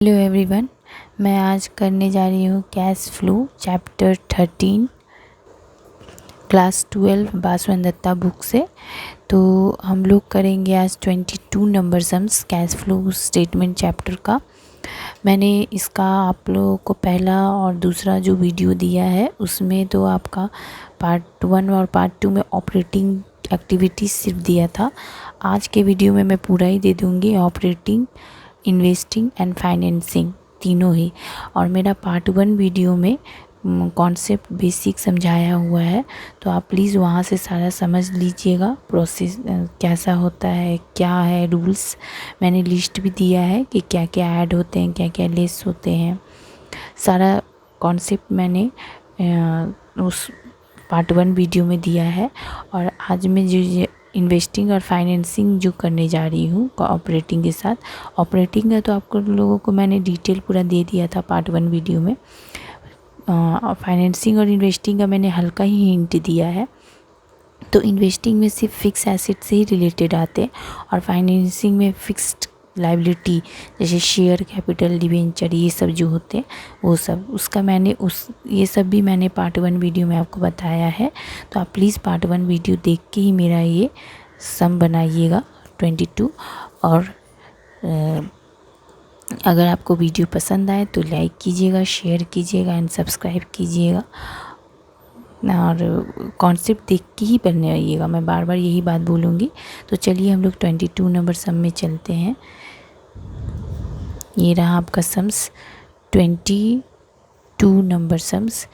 Hello everyone, मैं आज करने जा रही हूँ कैश फ्लो चैप्टर 13 क्लास 12 बासवन दत्ता बुक से। तो हम लोग करेंगे आज 22 number sums cash flow statement chapter का। मैंने इसका आप लोगों को पहला और दूसरा जो वीडियो दिया है उसमें तो आपका पार्ट 1 और पार्ट 2 में ऑपरेटिंग एक्टिविटीज़ सिर्फ दिया था। आज के वीडियो में मैं पूरा ही दे दूँगी, ऑपरेटिंग, इन्वेस्टिंग एंड फाइनेंसिंग तीनों ही। और मेरा पार्ट 1 वीडियो में कॉन्सेप्ट बेसिक समझाया हुआ है, तो आप प्लीज़ वहाँ से सारा समझ लीजिएगा, प्रोसेस कैसा होता है, क्या है रूल्स। मैंने लिस्ट भी दिया है कि क्या क्या ऐड होते हैं, क्या क्या लेस होते हैं। सारा कॉन्सेप्ट मैंने उस पार्ट 1 वीडियो में दिया है। और आज मैं जो इन्वेस्टिंग और फाइनेंसिंग जो करने जा रही हूँ ऑपरेटिंग के साथ, ऑपरेटिंग का तो आपको लोगों को मैंने डिटेल पूरा दे दिया था पार्ट 1 वीडियो में। फाइनेंसिंग और इन्वेस्टिंग का मैंने हल्का ही हिंट दिया है। तो इन्वेस्टिंग में सिर्फ फिक्स एसेट से ही रिलेटेड आते हैं और फाइनेंसिंग में फिक्स्ड लाइबिलिटी जैसे शेयर कैपिटल डिवेंचर ये सब जो होते हैं वो सब, उसका मैंने ये सब भी मैंने पार्ट 1 वीडियो में आपको बताया है। तो आप प्लीज़ पार्ट 1 वीडियो देख के ही मेरा ये सम बनाइएगा 22। और अगर आपको वीडियो पसंद आए तो लाइक कीजिएगा, शेयर कीजिएगा एंड सब्सक्राइब कीजिएगा। और कॉन्सेप्ट देख के ही पढ़ने आइएगा, मैं बार बार यही बात बोलूँगी। तो चलिए हम लोग 22 नंबर सम में चलते हैं। ये रहा आपका sums 22 number sums.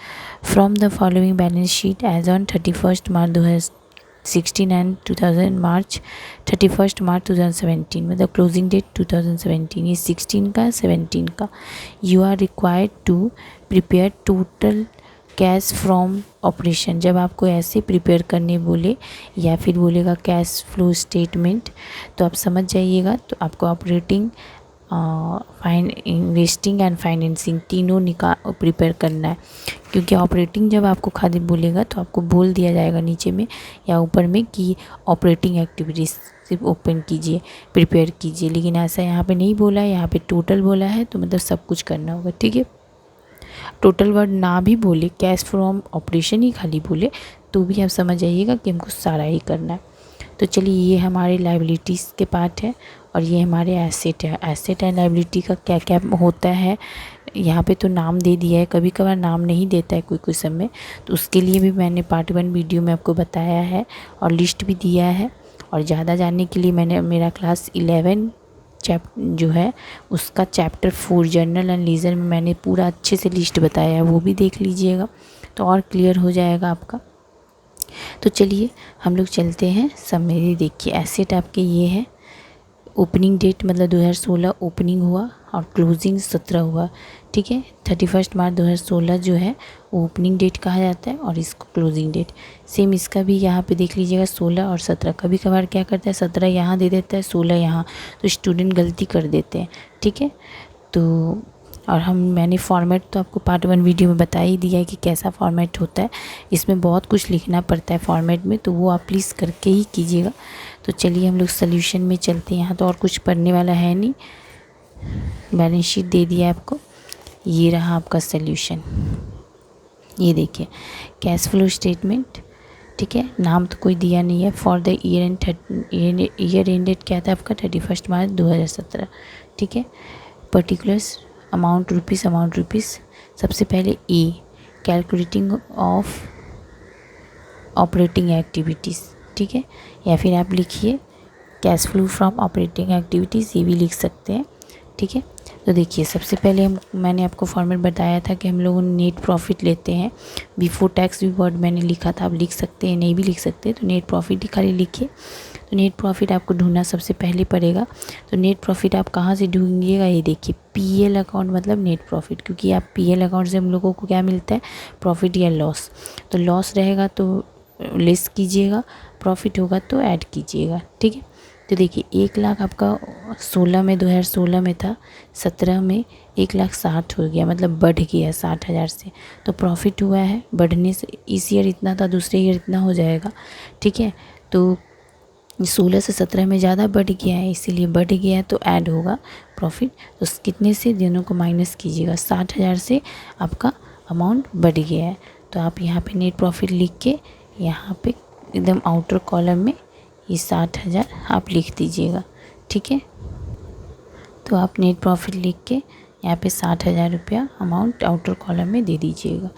From the following balance sheet as on 31 March 2016 and 31 March 2017, मतलब क्लोजिंग डेट 2017, ये 16 का 17 का। You are required to prepare total cash from operation. जब आपको ऐसे प्रिपेयर करने बोले या फिर बोलेगा कैश फ्लो स्टेटमेंट, तो आप समझ जाइएगा। तो आपको ऑपरेटिंग, इन्वेस्टिंग एंड फाइनेंसिंग तीनों प्रिपेयर करना है। क्योंकि ऑपरेटिंग जब आपको खाली बोलेगा तो आपको बोल दिया जाएगा नीचे में या ऊपर में कि ऑपरेटिंग एक्टिविटीज़ सिर्फ ओपन कीजिए, प्रिपेयर कीजिए। लेकिन ऐसा यहाँ पे नहीं बोला है, यहाँ पे टोटल बोला है, तो मतलब सब कुछ करना होगा, ठीक है। टोटल वर्ड ना भी बोले, कैश फ्रॉम ऑपरेशन ही खाली बोले, तो भी आप समझ जाइएगा कि हमको सारा ही करना है। तो चलिए, ये हमारे लाइबिलिटीज़ के पार्ट है और ये हमारे एसेट है। एसेट एंड लाइबिलिटी का क्या क्या होता है यहाँ पे तो नाम दे दिया है, कभी कभार नाम नहीं देता है कोई समय, तो उसके लिए भी मैंने पार्ट 1 वीडियो में आपको बताया है और लिस्ट भी दिया है। और ज़्यादा जानने के लिए मैंने मेरा क्लास 11 जो है उसका चैप्टर 4 जर्नल एंड लीजर में मैंने पूरा अच्छे से लिस्ट बताया है, वो भी देख लीजिएगा तो और क्लियर हो जाएगा आपका। तो चलिए हम लोग चलते हैं सब मेरे। देखिए एसेट आपके ये है, ओपनिंग डेट मतलब 2016 ओपनिंग हुआ और क्लोजिंग 17 हुआ, ठीक है। 31 मार्च 2016 जो है वो ओपनिंग डेट कहा जाता है और इसको क्लोजिंग डेट। सेम इसका भी यहाँ पे देख लीजिएगा 16 और 17। कभी कभार क्या करता है 17 यहाँ दे देता है 16 यहाँ, तो स्टूडेंट गलती कर देते हैं, ठीक है। तो और मैंने फॉर्मेट तो आपको पार्ट 1 वीडियो में बता ही दिया है कि कैसा फॉर्मेट होता है। इसमें बहुत कुछ लिखना पड़ता है फॉर्मेट में, तो वो आप प्लीज़ करके ही कीजिएगा। तो चलिए हम लोग सोल्यूशन में चलते हैं। यहाँ तो और कुछ पढ़ने वाला है नहीं, बैलेंस शीट दे दिया है आपको। ये रहा आपका सोल्यूशन, ये देखिए कैश फ्लो स्टेटमेंट, ठीक है। नाम तो कोई दिया नहीं है। फॉर द ईयर एंडेड क्या था आपका 31 मार्च 2017, ठीक है। Particulars amount rupees. सबसे पहले ए, कैलकुलेटिंग ऑफ ऑपरेटिंग एक्टिविटीज़, ठीक है। या फिर आप लिखिए cash flow from operating activities, ये भी लिख सकते हैं, ठीक है। तो देखिए सबसे पहले मैंने आपको फॉर्मेट बताया था कि हम लोग नेट प्रॉफिट लेते हैं। बिफोर टैक्स भी वर्ड मैंने लिखा था, आप लिख सकते हैं, नहीं भी लिख सकते, तो नेट प्रॉफिट ही खाली लिखिए। तो नेट प्रॉफिट आपको ढूंढना सबसे पहले पड़ेगा। तो नेट प्रॉफिट आप कहाँ से ढूंढिएगा, ये देखिए पीएल अकाउंट मतलब नेट प्रॉफिट, क्योंकि आप पीएल अकाउंट से हम लोगों को क्या मिलता है, प्रॉफिट या लॉस। तो लॉस रहेगा तो लेस कीजिएगा, प्रॉफिट होगा तो ऐड कीजिएगा, ठीक है। तो देखिए 1 लाख आपका 16 में 2016 में था, 17 में 1,60,000 हो गया, मतलब बढ़ गया 60,000 से, तो प्रॉफिट हुआ है। बढ़ने से इस ईयर इतना था, दूसरे ईयर इतना हो जाएगा, ठीक है। तो 16 से 17 में ज़्यादा बढ़ गया है, इसीलिए बढ़ गया है तो ऐड होगा प्रॉफिट। तो कितने से दोनों को माइनस कीजिएगा, 60,000 से आपका अमाउंट बढ़ गया है। तो आप यहाँ पे नेट प्रॉफिट लिख के यहाँ पे एकदम आउटर कॉलम में ये 60,000 आप लिख दीजिएगा, ठीक है। तो आप नेट प्रॉफिट लिख के यहाँ पे 60,000 रुपया अमाउंट आउटर कॉलम में दे दीजिएगा।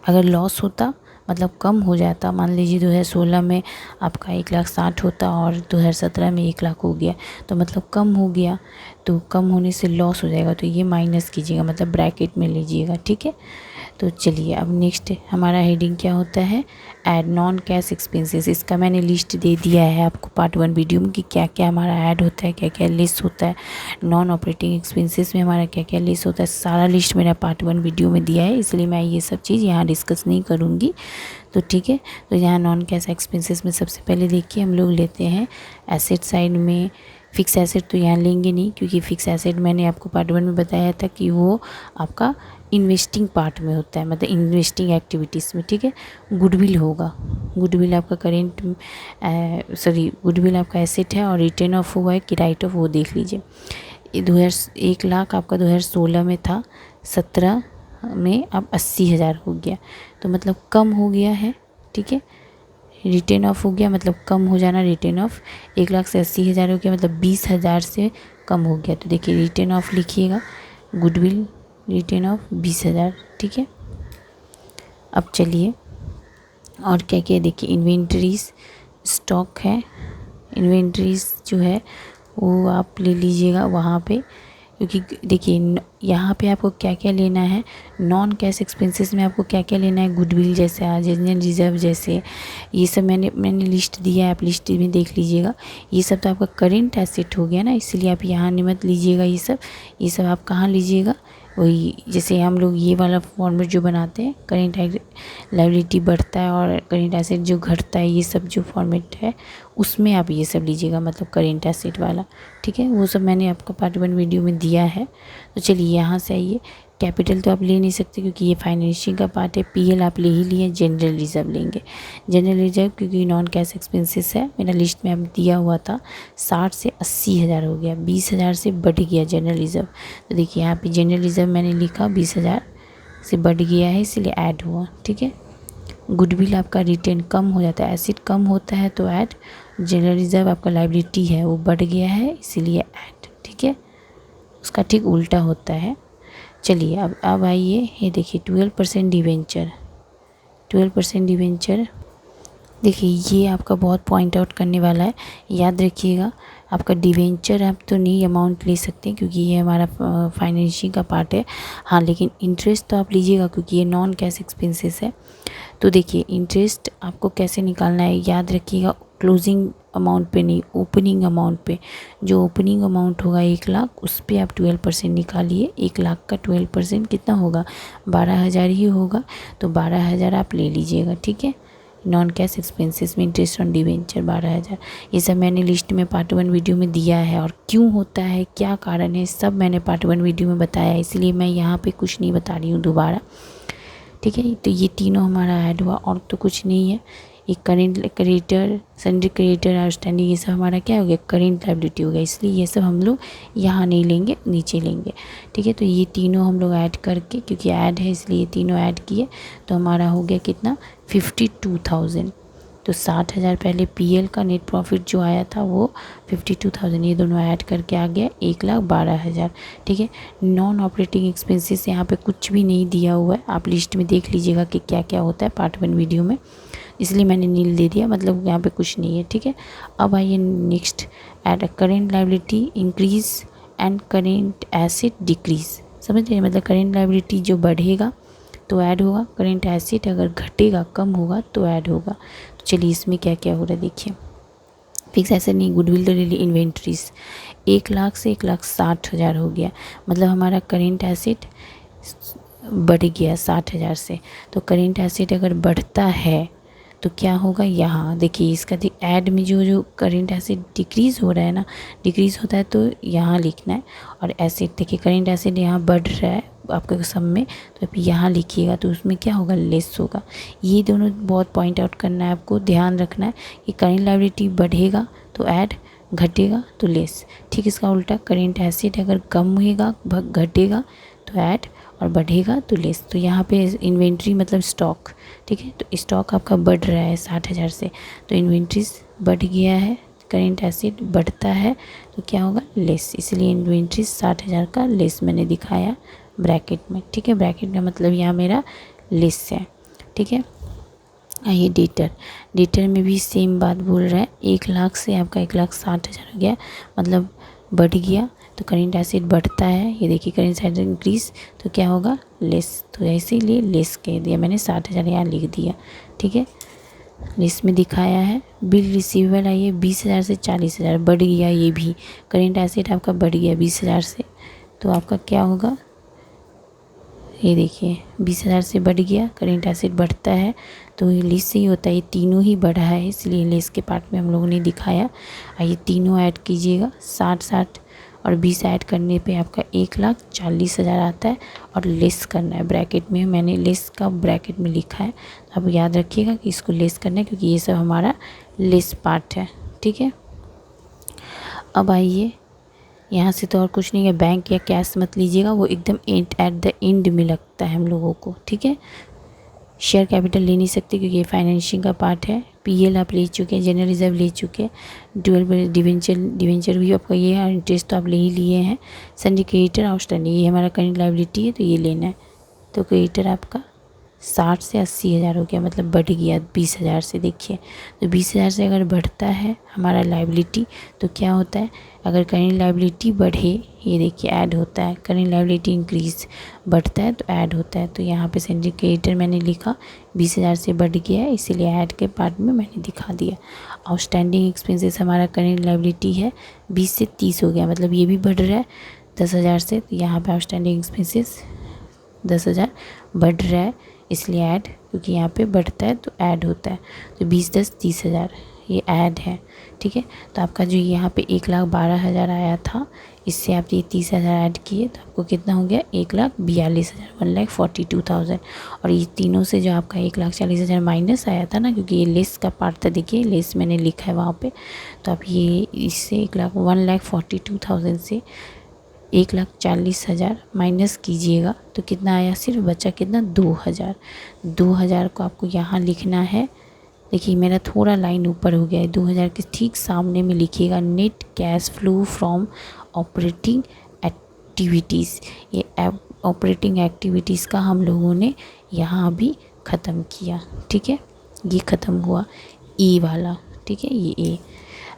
अगर लॉस होता मतलब कम हो जाता, मान लीजिए 2016 में आपका 1,60,000 होता और 2017 में 1,00,000 हो गया, तो मतलब कम हो गया, तो कम होने से लॉस हो जाएगा, तो ये माइनस कीजिएगा, मतलब ब्रैकेट में लीजिएगा, ठीक है। तो चलिए अब नेक्स्ट हमारा हेडिंग क्या होता है, ऐड नॉन कैश एक्सपेंसेस। इसका मैंने लिस्ट दे दिया है आपको पार्ट 1 वीडियो में कि क्या क्या हमारा ऐड होता है, क्या क्या लिस्ट होता है, नॉन ऑपरेटिंग एक्सपेंसेस में हमारा क्या क्या लिस्ट होता है, सारा लिस्ट मेरा पार्ट 1 वीडियो में दिया है, इसलिए मैं ये सब चीज़ यहाँ डिस्कस नहीं करूँगी। तो ठीक है, तो यहाँ नॉन कैश एक्सपेंसेस में सबसे पहले देखिए हम लोग लेते हैं एसेट साइड में। फ़िक्स एसेट तो यहाँ लेंगे नहीं, क्योंकि फ़िक्स एसेट मैंने आपको पार्ट 1 में बताया था कि वो आपका इन्वेस्टिंग पार्ट में होता है, मतलब इन्वेस्टिंग एक्टिविटीज़ में, ठीक है। गुडविल होगा, गुडविल आपका करेंट गुडविल आपका एसेट है, और रिटर्न ऑफ हुआ है कि राइट ऑफ, वो देख लीजिए। 1,00,000 आपका 2016 में था, 17 में अब 80,000 हो गया, तो मतलब कम हो गया है, ठीक है। रिटर्न ऑफ हो गया मतलब कम हो जाना, रिटर्न ऑफ 1,00,000 से 80,000 हो गया, मतलब 20,000 से कम हो गया। तो देखिए रिटर्न ऑफ लिखिएगा, गुडविल रिटर्न ऑफ 20,000, ठीक है। अब चलिए और क्या क्या देखिए, इन्वेंटरीज स्टॉक है, इन्वेंटरीज जो है वो आप ले लीजिएगा वहाँ पे, क्योंकि देखिए यहाँ पे आपको क्या क्या लेना है, नॉन कैश एक्सपेंसेस में आपको क्या क्या लेना है, गुडविल जैसे जनरल रिजर्व जैसे, ये सब मैंने लिस्ट दिया है, आप लिस्ट में देख लीजिएगा। ये सब तो आपका करेंट एसेट हो गया ना, इसलिए आप यहाँ मत लीजिएगा, ये सब आप कहाँ लीजिएगा, वही जैसे हम लोग ये वाला फॉर्मेट जो बनाते हैं, करेंट लायबिलिटी बढ़ता है और करेंट एसेट जो घटता है, ये सब जो फॉर्मेट है उसमें आप ये सब लीजिएगा, मतलब करेंट एसेट वाला, ठीक है। वो सब मैंने आपको पार्ट 1 वीडियो में दिया है। तो चलिए यहाँ से आइए, कैपिटल तो आप ले नहीं सकते क्योंकि ये फाइनेंशिंग का पार्ट है, पीएल आप ले ही लिए, जनरल रिजर्व लेंगे, जनरल रिजर्व क्योंकि नॉन कैश एक्सपेंसेस है, मेरा लिस्ट में अब दिया हुआ था 60 से 80,000 हो गया, 20,000 से बढ़ गया जनरल रिजर्व। तो देखिए यहाँ पे जनरल रिजर्व मैंने लिखा 20,000 से बढ़ गया है, इसलिए ऐड हुआ, ठीक है। गुडविल आपका रिटर्न कम हो जाता है, एसेट कम होता है तो ऐड, जनरल रिजर्व आपका लायबिलिटी है वो बढ़ गया है इसीलिए ऐड, ठीक है। उसका ठीक उल्टा होता है। चलिए अब आइए, ये देखिए 12% डिवेंचर, 12% डिवेंचर देखिए ये आपका बहुत पॉइंट आउट करने वाला है, याद रखिएगा। आपका डिवेंचर आप तो नहीं अमाउंट ले सकते क्योंकि ये हमारा फाइनेंशिंग का पार्ट है, हाँ, लेकिन इंटरेस्ट तो आप लीजिएगा क्योंकि ये नॉन कैश एक्सपेंसेस है। तो देखिए इंटरेस्ट आपको कैसे निकालना है, याद रखिएगा, क्लोजिंग अमाउंट पे नहीं, ओपनिंग अमाउंट पे। जो ओपनिंग अमाउंट होगा 1,00,000, उस पर आप 12% निकालिए। 1,00,000 का 12% कितना होगा, 12,000 ही होगा, तो 12,000 आप ले लीजिएगा, ठीक है। नॉन कैश एक्सपेंसेस में इंटरेस्ट ऑन डिवेंचर 12,000, ये सब मैंने लिस्ट में पार्ट 1 वीडियो में दिया है, और क्यों होता है, क्या कारण है, सब मैंने पार्ट 1 वीडियो में बताया है, इसलिए मैं यहाँ पे कुछ नहीं बता रही हूँ दोबारा, ठीक है। तो ये तीनों हमारा ऐड हुआ, और तो कुछ नहीं है। ये current creditor, sundry creditor, outstanding, ये सब हमारा क्या हो गया, करेंट लायबिलिटी हो गया, इसलिए ये सब हम लोग यहाँ नहीं लेंगे, नीचे लेंगे, ठीक है। तो ये तीनों हम लोग ऐड करके, क्योंकि ऐड है इसलिए ये तीनों ऐड किए, तो हमारा हो गया कितना, 52,000। तो 60,000 पहले पीएल का नेट प्रॉफिट जो आया था वो 52,000, ये दोनों ऐड करके आ गया 1,12,000, ठीक है। नॉन ऑपरेटिंग एक्सपेंसेस यहाँ पे कुछ भी नहीं दिया हुआ है, आप लिस्ट में देख लीजिएगा कि क्या क्या होता है पार्ट 1 वीडियो में, इसलिए मैंने नील दे दिया, मतलब यहाँ पे कुछ नहीं है, ठीक है। अब आइए next, at current liability increase and current asset decrease, समझ रहे हैं, मतलब करेंट लायबिलिटी जो बढ़ेगा तो ऐड होगा, करेंट एसेट अगर घटेगा, कम होगा तो ऐड होगा। तो चलिए इसमें क्या क्या हो रहा है देखिए, फिक्स एसेट नहीं, गुडविल तो ले ली, इन्वेंट्रीज 1,00,000 से 1,60,000 हो गया, मतलब हमारा करेंट एसेट बढ़ गया 60,000 से। तो करेंट एसेट अगर बढ़ता है तो क्या होगा, यहाँ देखिए इसका ऐड में जो करेंट एसेट डिक्रीज़ हो रहा है ना, डिक्रीज़ होता है तो यहाँ लिखना है, और एसेट देखिए करेंट एसेट यहाँ बढ़ रहा है आपके सम में, तो आप यहाँ लिखिएगा, तो उसमें क्या होगा, लेस होगा। ये दोनों बहुत पॉइंट आउट करना है आपको, ध्यान रखना है कि करेंट लायबिलिटी बढ़ेगा तो ऐड, घटेगा तो लेस। ठीक इसका उल्टा करेंट एसेट अगर कम होएगा घटेगा तो ऐड, और बढ़ेगा तो लेस। तो यहाँ पे इन्वेंट्री मतलब स्टॉक, ठीक है, तो स्टॉक आपका बढ़ रहा है 60,000 से, तो इन्वेंट्रीज बढ़ गया है, करेंट एसेट बढ़ता है तो क्या होगा, लेस। इसलिए इन्वेंट्रीज 60,000 का लेस मैंने दिखाया ब्रैकेट में। ठीक है, ब्रैकेट का मतलब यहाँ मेरा लेस है। ठीक है, आइए डेटर में भी सेम बात बोल रहा है। 1,00,000 से आपका 1,60,000 हो गया, मतलब बढ़ गया तो करेंट एसेट बढ़ता है। ये देखिए करेंट एसेट इंक्रीज तो क्या होगा, लेस। तो इसीलिए लेस कह दिया मैंने, 60,000 यहाँ लिख दिया। ठीक है, लिस्ट में दिखाया है। बिल रिसीवेबल आइए 20,000 से 40,000 बढ़ गया, ये भी करेंट एसेट आपका बढ़ गया 20,000 से, तो आपका क्या होगा, ये देखिए 20,000 से बढ़ गया, करेंट एसेट बढ़ता है तो ये लिस्ट से ही होता है, ये तीनों ही बढ़ा है, इसलिए लिस्ट के पार्ट में हम लोगों ने दिखाया। आइए तीनों ऐड कीजिएगा, 60 और 20 ऐड करने पे आपका 1,40,000 आता है, और लेस करना है ब्रैकेट में, मैंने लेस का ब्रैकेट में लिखा है। अब याद रखिएगा कि इसको लेस करना है क्योंकि ये सब हमारा लेस पार्ट है। ठीक है, अब आइए यहाँ से तो और कुछ नहीं है, बैंक या कैश मत लीजिएगा, वो एकदम एट द एंड में लगता है हम लोगों को। ठीक है, शेयर कैपिटल ले नहीं सकते क्योंकि ये फाइनेंशिंग का पार्ट है। पीएल आप ले चुके हैं, जनरल रिजर्व ले चुके हैं, ड्यूअल डिवेंचर भी आपका ये है, इंटरेस्ट तो आप ले ही लिए हैं। सन्डी क्रेडिटर आउटस्टैंडिंग, ये हमारा करेंट लायबिलिटी है तो ये लेना है। तो क्रेडिटर आपका 60 से 80,000 हो गया, मतलब बढ़ गया 20,000 से। देखिए तो 20,000 से अगर बढ़ता है हमारा लायबिलिटी तो क्या होता है, अगर करेंट लायबिलिटी बढ़े, ये देखिए ऐड होता है, करेंट लायबिलिटी इंक्रीज बढ़ता है तो ऐड होता है। तो यहाँ पे सिंडिकेटर मैंने लिखा 20,000 से बढ़ गया है, इसीलिए ऐड के पार्ट में मैंने दिखा दिया। आउटस्टैंडिंग एक्सपेंसेस हमारा करेंट लायबिलिटी है 20 से 30 हो गया, मतलब ये भी बढ़ रहा है 10,000 से, तो यहाँ पे आउटस्टैंडिंग एक्सपेंसेस 10,000 बढ़ रहा है, इसलिए ऐड, क्योंकि यहाँ पे बढ़ता है तो ऐड होता है। तो 20 10 30,000 ये ऐड है। ठीक है, तो आपका जो यहाँ पे 1,12,000 आया था, इससे आप ये 30,000 ऐड किए तो आपको कितना हो गया, 1,42,000, 1,42,000। और ये तीनों से जो आपका 1,40,000 माइनस आया था ना, क्योंकि ये लेस का पार्ट था, देखिए लेस मैंने लिखा है वहाँ पे, तो आप ये इससे 1,42,000 से 1,40,000 माइनस कीजिएगा तो कितना आया, सिर्फ बचा कितना, 2,000। 2,000 को आपको यहाँ लिखना है। देखिए मेरा थोड़ा लाइन ऊपर हो गया है, 2,000 के ठीक सामने में लिखिएगा net cash flow from operating activities. ये ऑपरेटिंग एक्टिविटीज़ का हम लोगों ने यहाँ अभी ख़त्म किया। ठीक है, ये ख़त्म हुआ ए वाला। ठीक है, ये ए।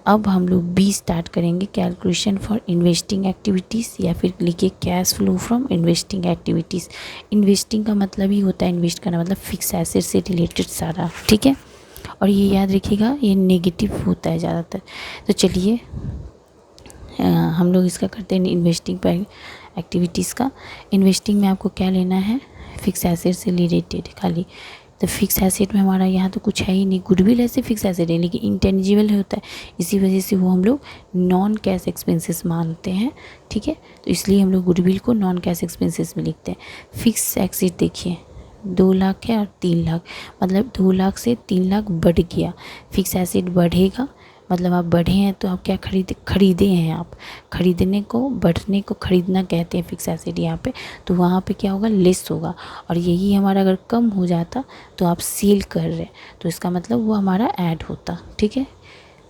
अब हम लोग बी स्टार्ट करेंगे, कैलकुलेशन फॉर इन्वेस्टिंग एक्टिविटीज़, या फिर लिखिए cash flow from investing activities. Investing का मतलब ही होता है इन्वेस्ट करना, मतलब फिक्स एसेट से रिलेटेड सारा। ठीक है, और ये याद रखिएगा ये नेगेटिव होता है ज़्यादातर। तो चलिए हम लोग इसका करते हैं इन्वेस्टिंग पर एक्टिविटीज़ का। इन्वेस्टिंग में आपको क्या लेना है, फिक्स एसेट से रिलेटेड खाली। तो फिक्स एसेट में हमारा यहाँ तो कुछ है ही नहीं, गुडविल ऐसे फिक्स एसेट है लेकिन इंटेंजिबल होता है, इसी वजह से वो हम लोग नॉन कैश एक्सपेंसेस मानते हैं। ठीक है, तो इसलिए हम लोग गुडविल को नॉन कैश एक्सपेंसेस में लिखते हैं। फिक्स एसेट देखिए 2 लाख है और 3 लाख, मतलब 2 लाख से 3 लाख बढ़ गया। फिक्स एसेट बढ़ेगा मतलब आप बढ़े हैं तो आप क्या खरीदे हैं, आप खरीदने को, बढ़ने को खरीदना कहते हैं फिक्स एसेट यहाँ पे। तो वहाँ पे क्या होगा, लेस होगा। और यही हमारा अगर कम हो जाता तो आप सेल कर रहे, तो इसका मतलब वो हमारा ऐड होता। ठीक है,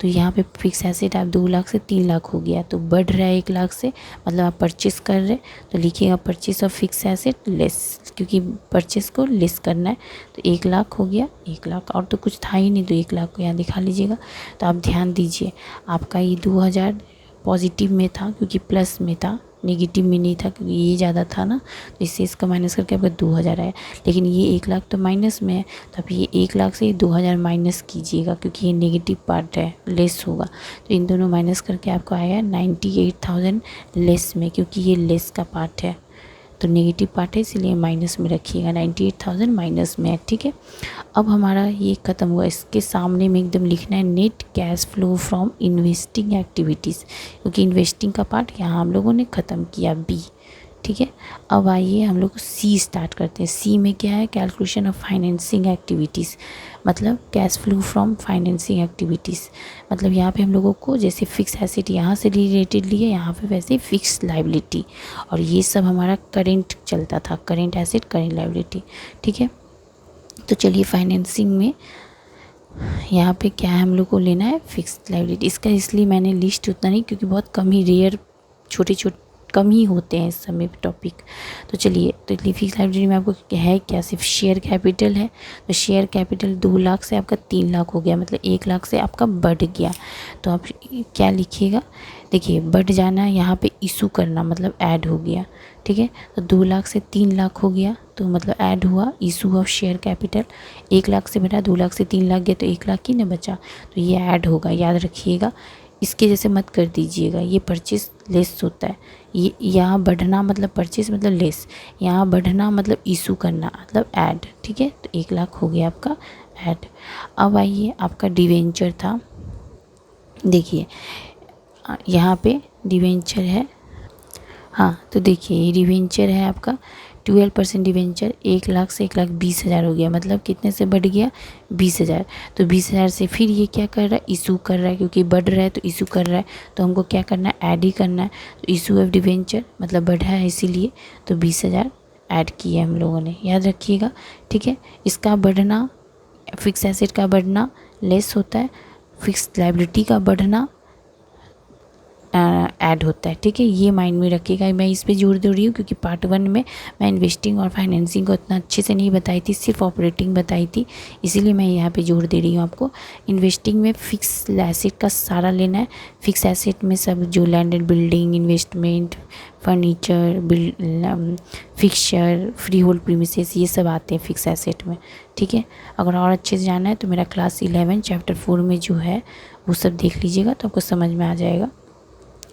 तो यहाँ पे फिक्स एसेट आप 2 लाख से 3 लाख हो गया, तो बढ़ रहा है 1 लाख से, मतलब आप परचेस कर रहे, तो लिखिएगा purchase of fix asset less, क्योंकि परचेस को लेस करना है। तो 1 लाख हो गया, 1 लाख, और तो कुछ था ही नहीं, तो 1 लाख को यहाँ दिखा लीजिएगा। तो आप ध्यान दीजिए, आपका ये 2,000 पॉजिटिव में था क्योंकि प्लस में था, नेगेटिव में नहीं था क्योंकि ये ज़्यादा था ना, तो इससे इसका माइनस करके आपका 2,000 आया। लेकिन ये 1 लाख तो माइनस में है, तो आप ये 1 लाख से 2,000 माइनस कीजिएगा क्योंकि ये नेगेटिव पार्ट है, लेस होगा। तो इन दोनों माइनस करके आपको आया 98,000 लेस में, क्योंकि ये लेस का पार्ट है तो नेगेटिव पार्ट है, इसलिए माइनस में रखिएगा, 98,000 माइनस में है। ठीक है, अब हमारा ये ख़त्म हुआ, इसके सामने में एकदम लिखना है net cash flow from investing activities, क्योंकि इन्वेस्टिंग का पार्ट यहाँ हम लोगों ने ख़त्म किया बी। ठीक है। अब आइए हम लोग सी स्टार्ट करते हैं। सी में क्या है, कैलकुलेशन ऑफ फाइनेंसिंग एक्टिविटीज़, मतलब cash flow from financing activities. मतलब यहाँ पे हम लोगों को जैसे फिक्स एसेट यहाँ से रिलेटेड लिए, यहाँ पे वैसे फिक्स लाइबिलिटी, और ये सब हमारा करेंट चलता था, करेंट एसेट करेंट लाइबिलिटी, ठीक है। तो चलिए फाइनेंसिंग में यहाँ पे क्या है, हम लोग को लेना है फिक्स लाइबिलिटी। इसका इसलिए मैंने लिस्ट उतना नहीं, क्योंकि बहुत कम ही रेयर छोटे कम ही होते हैं इस समय टॉपिक। तो चलिए, तो इसलिए फिक्स लाइबिलिटी में आपको है क्या, सिर्फ शेयर कैपिटल है। तो शेयर कैपिटल 2 लाख से आपका 3 लाख हो गया, मतलब 1 लाख से आपका बढ़ गया। तो आप क्या लिखिएगा, देखिए बढ़ जाना, यहाँ पे इशू करना मतलब ऐड हो गया, ठीक है। तो 2 लाख से 3 लाख हो गया, तो मतलब ऐड हुआ issue of share capital. 1 lakh से बढ़ा, 2 लाख से 3 लाख गया, तो 1 लाख ही ना बचा, तो ये ऐड होगा, याद रखिएगा। इसके जैसे मत कर दीजिएगा, ये परचेस लेस होता है। ये यहाँ बढ़ना मतलब परचेस मतलब लेस, यहाँ बढ़ना मतलब इशू करना मतलब ऐड, ठीक है। तो 1 लाख हो गया आपका ऐड। अब आइए आपका डिवेंचर था, देखिए यहाँ पे डिवेंचर है, हाँ तो देखिए ये डिवेंचर है आपका 12% डिवेंचर, 1 लाख से 1,20,000 हो गया, मतलब कितने से बढ़ गया 20,000। तो 20,000 से फिर ये क्या कर रहा है, इशू कर रहा है, क्योंकि बढ़ रहा है तो इशू कर रहा है, तो हमको क्या करना है, ऐड ही करना है। तो इशू ऑफ डिवेंचर मतलब बढ़ा है इसीलिए, तो 20,000 ऐड किए हम लोगों ने, याद रखिएगा, ठीक है। इसका बढ़ना, फिक्स एसेट का बढ़ना लेस होता है, फिक्स लाइबिलिटी का बढ़ना ऐड होता है, ठीक है। ये माइंड में रखिएगा। मैं इस पे जोर दे रही हूँ क्योंकि पार्ट 1 में मैं इन्वेस्टिंग और फाइनेंसिंग को इतना अच्छे से नहीं बताई थी, सिर्फ ऑपरेटिंग बताई थी, इसीलिए मैं यहाँ पे जोर दे रही हूँ आपको। इन्वेस्टिंग में फिक्स एसेट का सारा लेना है। फिक्स एसेट में सब जो land and building, investment, furniture, fixture, free hold premises, ये सब आते हैं फिक्स एसेट में, ठीक है। अगर और अच्छे से जानना है तो मेरा क्लास 11 चैप्टर 4 में जो है वो सब देख लीजिएगा, तो आपको समझ में आ जाएगा।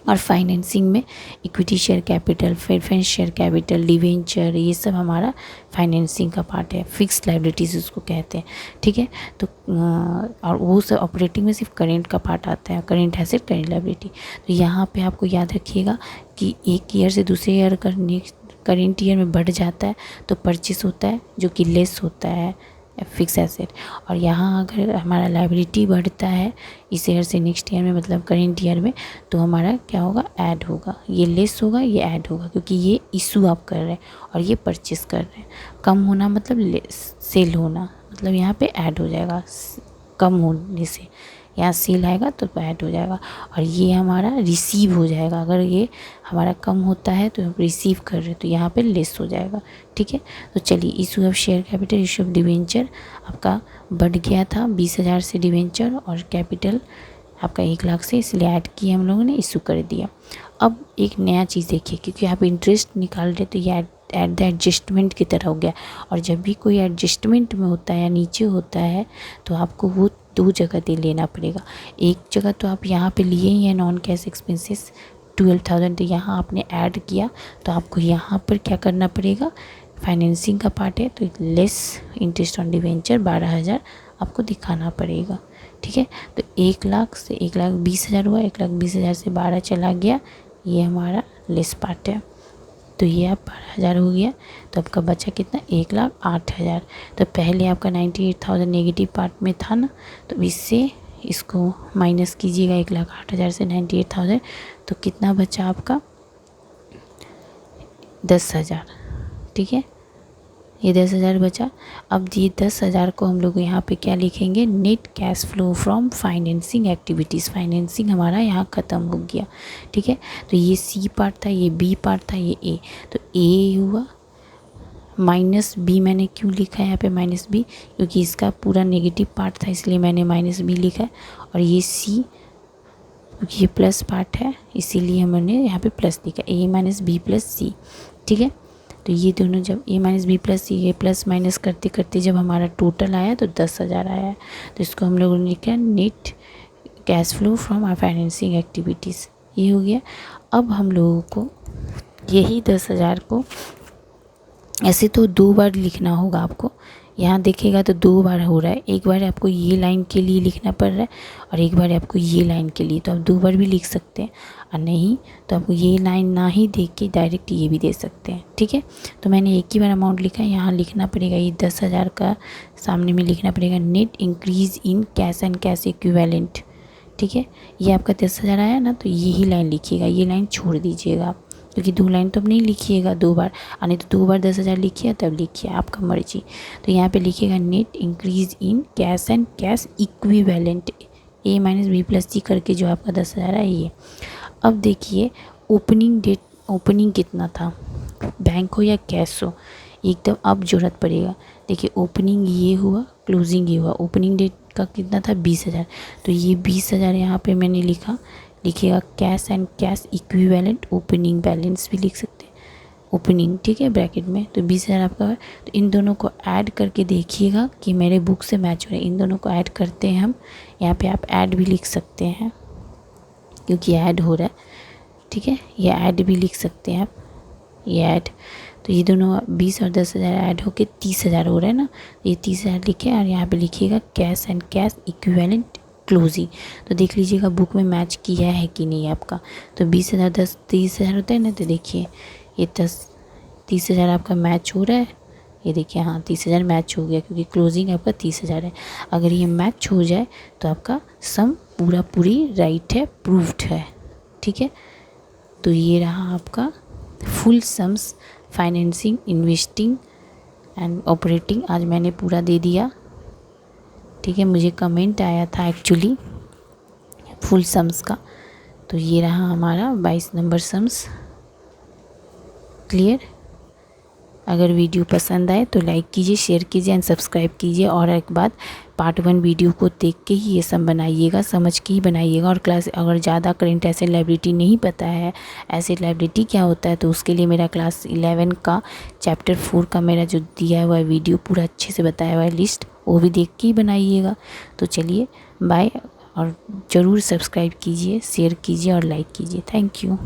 और फाइनेंसिंग में equity share capital, preference share capital, debenture, ये सब हमारा फाइनेंसिंग का पार्ट है, फिक्स लाइबिलिटीज़ उसको कहते हैं, ठीक है। तो और वो सब ऑपरेटिंग में सिर्फ करेंट का पार्ट आता है, करेंट एसेट करेंट लाइबिलिटी। तो यहाँ पे आपको याद रखिएगा कि एक ईयर से दूसरे ईयर का करेंट ईयर में बढ़ जाता है तो परचेस होता है, जो कि लेस होता है फिक्स एसेट। और यहाँ अगर हमारा लाइबिलिटी बढ़ता है इस ईयर से नेक्स्ट ईयर में, मतलब करेंट ईयर में, तो हमारा क्या होगा, ऐड होगा। ये लेस होगा, ये ऐड होगा, क्योंकि ये इशू आप कर रहे हैं और ये परचेस कर रहे हैं। कम होना मतलब लेस, सेल होना मतलब यहाँ पे ऐड हो जाएगा, कम होने से यहाँ सेल आएगा तो ऐड हो जाएगा। और ये हमारा रिसीव हो जाएगा, अगर ये हमारा कम होता है तो हम रिसीव कर रहे हैं तो यहाँ पे लेस हो जाएगा, ठीक है। तो चलिए, issue of share capital, issue of debenture आपका बढ़ गया था 20,000 से डिवेंचर, और कैपिटल आपका 1 लाख से, इसलिए ऐड किया हम लोगों ने, इशू कर दिया। अब एक नया चीज़ देखिए, क्योंकि आप इंटरेस्ट निकाल रहे तो ये एट द एडजस्टमेंट की तरह हो गया। और जब भी कोई एडजस्टमेंट में होता है या नीचे होता है तो आपको वो 2 जगह दे लेना पड़ेगा। एक जगह तो आप यहाँ पे लिए ही हैं नॉन कैश एक्सपेंसेस 12,000, तो यहाँ आपने ऐड किया, तो आपको यहाँ पर क्या करना पड़ेगा, फाइनेंसिंग का पार्ट है तो लेस इंटरेस्ट ऑन डिवेंचर 12,000 आपको दिखाना पड़ेगा, ठीक है। तो 1 लाख से 1,20,000 हुआ, 1,20,000 से 12 चला गया, ये हमारा लेस पार्ट है। तो ये आप 12,000 हो गया, तो आपका बचा कितना, 1,08,000। तो पहले आपका 98,000 नेगेटिव पार्ट में था ना, तो इससे इसको माइनस कीजिएगा 1,08,000 से 98,000, तो कितना बचा आपका 10,000, ठीक है। ये 10,000 बचा। अब ये 10,000 को हम लोग यहाँ पे क्या लिखेंगे, net cash flow from financing activities. Financing हमारा यहाँ ख़त्म हो गया, ठीक है। तो ये सी पार्ट था, ये बी पार्ट था, ये ए। तो ए हुआ माइनस बी, मैंने क्यों लिखा है यहाँ पे माइनस बी, क्योंकि इसका पूरा नेगेटिव पार्ट था इसलिए मैंने माइनस बी लिखा है। और ये सी, क्योंकि ये प्लस पार्ट है इसीलिए हमने यहाँ पे प्लस लिखा, ए माइनस बी प्लस सी, ठीक है। तो ये दोनों जब ए माइनस बी प्लस सी, ये प्लस माइनस करते करते जब हमारा टोटल आया तो 10,000 आया है। तो इसको हम लोगों ने लिखा net cash flow from our financing activities, ये हो गया। अब हम लोगों को यही 10,000 को ऐसे तो 2 बार लिखना होगा आपको, यहाँ देखिएगा तो 2 बार हो रहा है, एक बार आपको ये लाइन के लिए लिखना पड़ रहा है और एक बार आपको ये लाइन के लिए। तो आप 2 बार भी लिख सकते हैं, और नहीं तो आपको ये लाइन ना ही देख के डायरेक्ट ये भी दे सकते हैं। ठीक है, तो मैंने एक ही बार अमाउंट लिखा है। यहाँ लिखना पड़ेगा ये 10,000 का, सामने में लिखना पड़ेगा net increase in cash and cash equivalent. ठीक है, ये आपका 10,000 आया ना, तो यही लाइन लिखिएगा, ये लाइन छोड़ दीजिएगा आप, क्योंकि 2 लाइन तो अब नहीं लिखिएगा 2 बार, और नहीं तो 2 बार 10,000 लिखिए तब लिखिए, आपका मर्जी। तो यहाँ पे लिखिएगा net increase in cash and cash equivalent, A minus B plus C करके जो आपका 10,000 है ये। अब देखिए ओपनिंग डेट, ओपनिंग कितना था, बैंक हो या कैश हो, एकदम अब ज़रूरत पड़ेगा। देखिए ओपनिंग ये हुआ, क्लोजिंग ये हुआ। ओपनिंग डेट का कितना था 20,000, तो ये 20,000 यहाँ पे मैंने लिखा। लिखिएगा cash and cash equivalent opening balance भी लिख सकते हैं, ओपनिंग। ठीक है, ब्रैकेट में। तो 20,000 आपका है। तो इन दोनों को ऐड करके देखिएगा कि मेरे बुक से मैच हो रहे हैं। इन दोनों को ऐड करते हैं हम, यहाँ पे आप ऐड भी लिख सकते हैं क्योंकि ऐड हो रहा है। ठीक है, ये ऐड भी लिख सकते हैं आप, ये ऐड। तो ये दोनों 20 और 10,000 ऐड होके 30,000 हो रहा है ना, ये 30,000 लिखे और यहाँ पे लिखिएगा cash and cash equivalent closing. तो देख लीजिएगा बुक में मैच किया है कि नहीं आपका। तो 20,000 10 30,000 होता है ना, तो देखिए ये 30,000 आपका मैच हो रहा है। ये देखिए हाँ 30,000 मैच हो गया, क्योंकि क्लोजिंग आपका 30,000 है। अगर ये मैच हो जाए तो आपका सम पूरी राइट है, प्रूव्ड है। ठीक है, तो ये रहा आपका full sums financing, investing and operating, आज मैंने पूरा दे दिया। ठीक है, मुझे कमेंट आया था एक्चुअली फुल सम्स का। तो ये रहा हमारा 22 नंबर सम्स। क्लियर? अगर वीडियो पसंद आए तो लाइक कीजिए, शेयर कीजिए एंड सब्सक्राइब कीजिए। और एक बात, पार्ट 1 वीडियो को देख के ही ये सब बनाइएगा, समझ के ही बनाइएगा। और क्लास अगर ज़्यादा करंट एसेट लायबिलिटी नहीं पता है, एसेट लायबिलिटी क्या होता है, तो उसके लिए मेरा क्लास 11 का चैप्टर 4 का मेरा जो दिया हुआ है वीडियो पूरा अच्छे से बताया हुआ है लिस्ट, वो भी देख के ही बनाइएगा। तो चलिए बाय, और ज़रूर सब्सक्राइब कीजिए, शेयर कीजिए और लाइक कीजिए। Thank you.